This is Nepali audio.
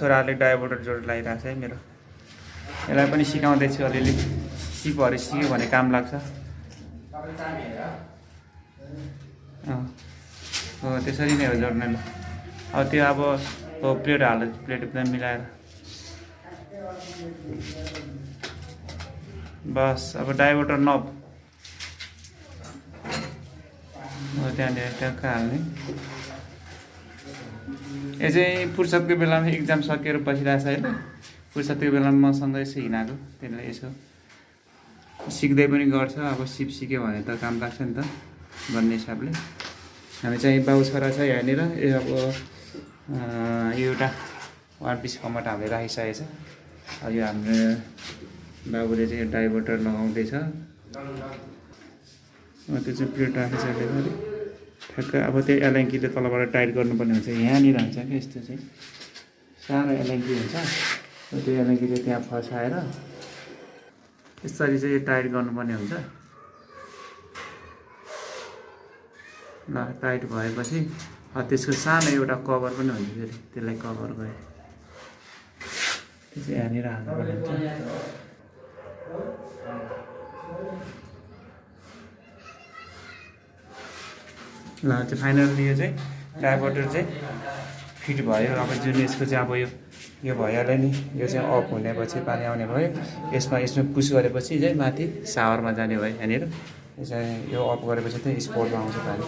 छोराले डाइभर्टर जोड लगाइरहेको छ है मेरो। यसलाई पनि सिकाउँदैछु अलिअलि, सिपहरू सिक्यो भने काम लाग्छ। हो त्यसरी नै हो जोड्ने। अब त्यो अब प्लेट हाल्यो, प्लेट एकदम मिलाएर बस। अब डाइभर्टर नब त्यहाँनिर ट्याक्क हाल्ने। यो चाहिँ फुर्सदको बेलामा इक्जाम सकेर बसिरहेको छ होइन, फुर्सदको बेलामा मसँग यसो हिँडाएको, त्यसले यसो सिक्दै पनि गर्छ। अब सिप सिक्यो भने त काम लाग्छ नि त भन्ने हिसाबले हामी चाहिँ बाउ छोरा छ यहाँनिर। यो अब यो एउटा वान पिस कमट हामीले राखिसकेको छ। यो हाम्रो बाबुले चाहिँ डाइभर्टर लगाउँदैछ। त्यो चाहिँ प्लेट राखिसकेको छ ठ्याक्क। अब त्यो एलेङ्कीले तलबाट टाइट गर्नुपर्ने हुन्छ, यहाँनिर हुन्छ क्या यस्तो चाहिँ सानो एलेङ्की हुन्छ। त्यो एलेङ्कीले त्यहाँ फसाएर यसरी चाहिँ टाइट गर्नुपर्ने हुन्छ। ल टाइट भएपछि त्यसको सानो एउटा कभर पनि हुन्छ, फेरि त्यसलाई कभर गरे त्यो चाहिँ यहाँनिर हाल्नुपर्ने हुन्छ। ल चाहिँ फाइनल्ली यो चाहिँ डाइभर्टर चाहिँ फिट भयो। अब जुन यसको चाहिँ अब यो भइहाल्यो नि, यो चाहिँ अफ हुनेपछि पानी आउने भयो। यसमा पुस गरेपछि चाहिँ माथि सावरमा जाने भयो। यहाँनिर यो चाहिँ यो अफ गरेपछि चाहिँ स्पोर्टमा आउँछ पानी।